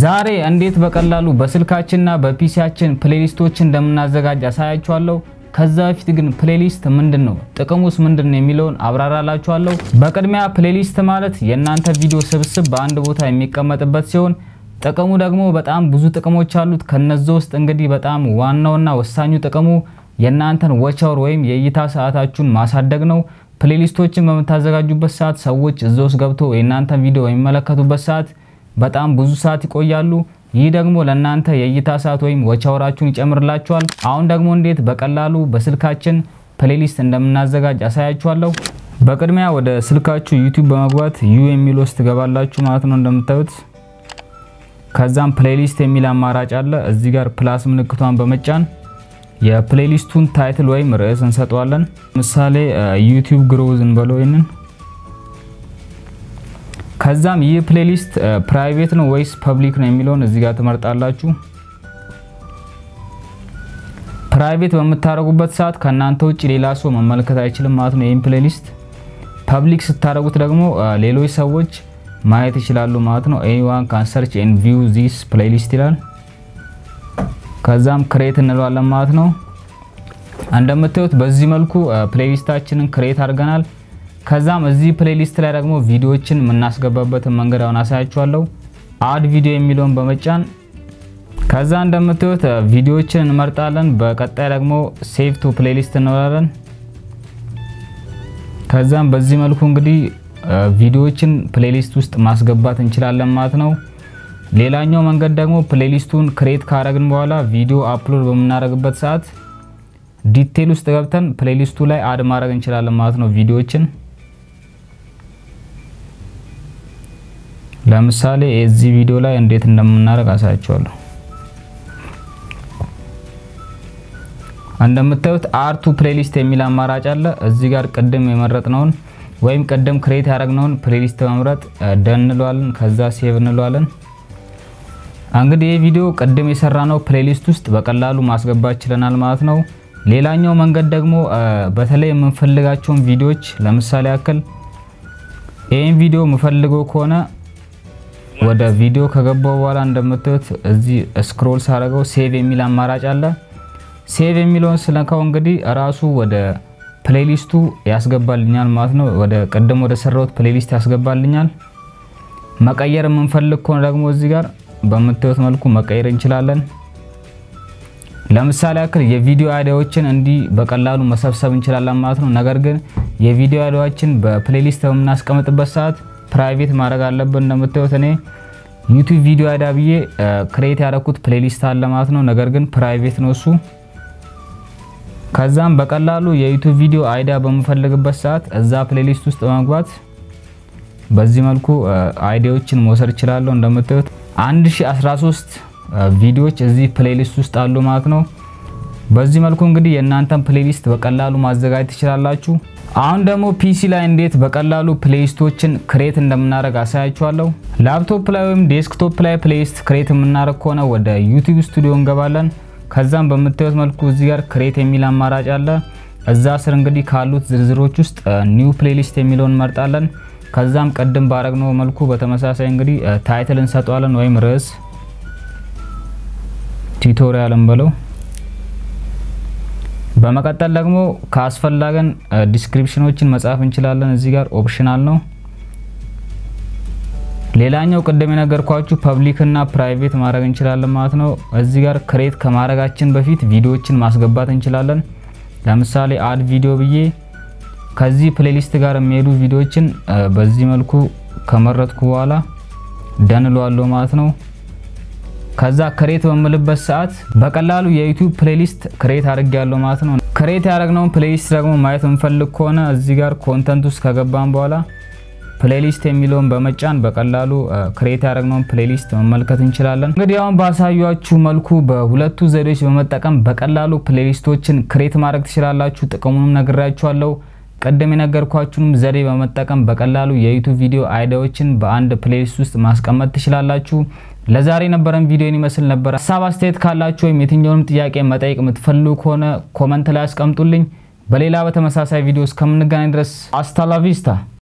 ዛሬ እንዴት በቀላሉ በስልካችንና በፒሲያችን ፕሌሊስቶችን እንደምናዘጋጅ አሳያችኋለሁ። ከዛ በፊት ግን ፕሌሊስት ምንድነው ጥቅሙስ ምንድነው የሚለውን አብራራላችኋለሁ። በቅድሚያ ፕሌሊስት ማለት የእናንተ ቪዲዮ ስብስብ በአንድ ቦታ የሚቀመጥበት ሲሆን ጥቅሙ ደግሞ በጣም ብዙ ጥቅሞች አሉት። ከነዚህ ውስጥ እንግዲህ በጣም ዋናውና ወሳኙ ጥቅሙ የእናንተን ዋች አወር ወይም የእይታ ሰዓታችሁን ማሳደግ ነው። ፕሌሊስቶችን በመታዘጋጁበት ሰዓት ሰዎች እዛው ገብተው የእናንተን ቪዲዮ የሚመለከቱበት ሰዓት በጣም ብዙ ሰዓት ይቆያሉ። ይህ ደግሞ ለእናንተ የእይታ ሰዓት ወይም ዋች አወራችሁን ይጨምርላችኋል። አሁን ደግሞ እንዴት በቀላሉ በስልካችን ፕሌሊስት እንደምናዘጋጅ አሳያችኋለሁ። በቅድሚያ ወደ ስልካችሁ ዩቲዩብ በመግባት ዩ የሚል ውስጥ ገባላችሁ ማለት ነው እንደምታዩት። ከዛም ፕሌሊስት የሚል አማራጭ አለ። እዚህ ጋር ፕላስ ምልክቷን በመጫን የፕሌሊስቱን ታይትል ወይም ርዕስ እንሰጠዋለን። ምሳሌ ዩቲዩብ ግሮዝ እንበለው ይሄንን። ከዛም ይህ ፕሌሊስት ፕራይቬት ነው ወይስ ፐብሊክ ነው የሚለውን እዚህ ጋር ትመርጣላችሁ። ፕራይቬት በመታረጉበት ሰዓት ከናንተ ውጪ ሌላ ሰው መመልከት አይችልም ማለት ነው። ይሄን ፕሌሊስት ፐብሊክ ስታረጉት ደግሞ ሌሎች ሰዎች ማየት ይችላሉ ማለት ነው። anyone can search and view this playlist ይላል። ከዛም ክሬት እንለዋለን ማለት ነው። እንደምታዩት በዚህ መልኩ ፕሌሊስታችንን ክሬት አድርገናል። ከዛም እዚህ ፕሌሊስት ላይ ደግሞ ቪዲዮዎችን እናስገባበትን መንገድ አሁን አሳያችኋለሁ። አድ ቪዲዮ የሚለውን በመጫን ከዛ እንደምታዩት ቪዲዮዎችን እንመርጣለን። በቀጣይ ደግሞ ሴቭ ቱ ፕሌሊስት እንለዋለን። ከዛም በዚህ መልኩ እንግዲህ ቪዲዮዎችን ፕሌሊስት ውስጥ ማስገባት እንችላለን ማለት ነው። ሌላኛው መንገድ ደግሞ ፕሌሊስቱን ክሬት ካረግን በኋላ ቪዲዮ አፕሎድ በመናረግበት ሰዓት ዲቴል ውስጥ ገብተን ፕሌሊስቱ ላይ አድ ማድረግ እንችላለን ማለት ነው ቪዲዮዎችን። ለምሳሌ እዚህ ቪዲዮ ላይ እንዴት እንደምናረግ አሳያችኋለሁ። እንደምታዩት አድ ቱ ፕሌሊስት የሚል አማራጭ አለ። እዚህ ጋር ቀደም የመረጥነውን ወይም ቀደም ክሬት ያደረግነውን ፕሌሊስት በመምረጥ ደን እንለዋለን። ከዛ ሴቭ እንለዋለን። እንግዲህ ይሄ ቪዲዮ ቀደም የሰራነው ፕሌሊስት ውስጥ በቀላሉ ማስገባት ይችላል ማለት ነው። ሌላኛው መንገድ ደግሞ በተለይ የምንፈልጋቸውን ቪዲዮዎች ለምሳሌ ያክል ይሄን ቪዲዮ የምፈልገው ከሆነ ወደ ቪዲዮ ከገባው በኋላ እንደምታዩት እዚህ ስክሮል ሳረገው ሴቭ የሚል አማራጭ አለ። ሴቭ የሚለውን ስለካው እንግዲህ ራሱ ወደ ፕሌሊስቱ ያስገባልኛል ማለት ነው። ወደ ቀደም ወደ ሰራውት ፕሌሊስት ያስገባልኛል። መቀየር የምንፈልግ ከሆነ ደግሞ እዚህ ጋር በመታየት መልኩ መቀየር እንችላለን። ለምሳሌ ያክል የቪዲዮ አይዲያዎችን እንዲ በቀላሉ መሰብሰብ እንችላለን ማለት ነው። ነገር ግን የቪዲዮ አይዲያዎችን በፕሌሊስት በመናስቀምጥበት ሰዓት ፕራይቬት ማድረግ አለብን። እንደምታዩት እኔ ዩቲዩብ ቪዲዮ አይዲያ ብዬ ክሬት ያደረኩት ፕሌሊስት አለ ማለት ነው። ነገር ግን ፕራይቬት ነው እሱ። ከዛም በቀላሉ የዩቲዩብ ቪዲዮ አይዲያ በመፈልግበት ሰዓት እዛ ፕሌሊስት ውስጥ በመግባት በዚህ መልኩ አይዲያዎችን መውሰድ ይችላል። እንደምታዩት 1013 ቪዲዮዎች እዚህ ፕሌሊስት ውስጥ አሉ ማለት ነው። በዚህ መልኩ እንግዲህ የእናንተን ፕሌሊስት በቀላሉ ማዘጋጀት ትችላላችሁ። አሁን ደግሞ ፒሲ ላይ እንዴት በቀላሉ ፕሌሊስቶችን ክሬት እንደምናደርግ አሳያችኋለሁ። ላፕቶፕ ላይ ወይም ዴስክቶፕ ላይ ፕሌሊስት ክሬት የምናደርግ ከሆነ ወደ ዩቲዩብ ስቱዲዮ እንገባለን። ከዛም በመታየት መልኩ እዚህ ጋር ክሬት የሚል አማራጭ አለ። እዛ ስር እንግዲህ ካሉት ዝርዝሮች ውስጥ ኒው ፕሌሊስት የሚለውን እንመርጣለን። ከዛም ቀደም ባረግነው መልኩ በተመሳሳይ እንግዲህ ታይትል እንሰጠዋለን ወይም ርዕስ ቱቶሪያል እንበለው። በመቀጠል ደግሞ ካስፈላገን ዲስክሪፕሽኖችን መጻፍ እንችላለን። እዚህ ጋር ኦፕሽናል ነው። ሌላኛው ቀደም የነገርኳችሁ ፐብሊክ እና ፕራይቬት ማድረግ እንችላለን ማለት ነው። እዚህ ጋር ክሬት ከማድረጋችን በፊት ቪዲዮዎችን ማስገባት እንችላለን። ለምሳሌ አድ ቪዲዮ ብዬ ከዚህ ፕሌሊስት ጋር የሚሄዱ ቪዲዮዎችን በዚህ መልኩ ከመረጥኩ በኋላ ደን እለዋለሁ ማለት ነው። ከዛ ክሬት በመልበት ሰዓት በቀላሉ የዩቲዩብ ፕሌሊስት ክሬት አድርጌያለሁ ማለት ነው። ክሬት ያደረግነው ፕሌሊስት ደግሞ ማየት እንፈልግ ከሆነ እዚህ ጋር ኮንተንት ውስጥ ከገባን በኋላ ፕሌሊስት የሚለውን በመጫን በቀላሉ ክሬት ያደረግነው ፕሌሊስት መመልከት እንችላለን። እንግዲህ አሁን ባሳያችሁ መልኩ በሁለቱ ዘዴዎች በመጠቀም በቀላሉ ፕሌሊስቶችን ክሬት ማድረግ ትችላላችሁ። ጥቅሙንም ነግራችኋለሁ። ቀደም የነገርኳችሁንም ዘዴ በመጠቀም በቀላሉ የዩቲዩብ ቪዲዮ አይዲያዎችን በአንድ ፕሌሊስት ውስጥ ማስቀመጥ ትችላላችሁ። ለዛሬ ነበረን ቪዲዮን ይመስል ነበር። ሐሳብ አስተያየት ካላችሁ ወይም የትኛውንም ጥያቄ መጠየቅ የምትፈልጉ ከሆነ ኮሜንት ላይ አስቀምጡልኝ። በሌላ በተመሳሳይ ቪዲዮ እስከምንገናኝ ድረስ አስታ ላ ቪስታ።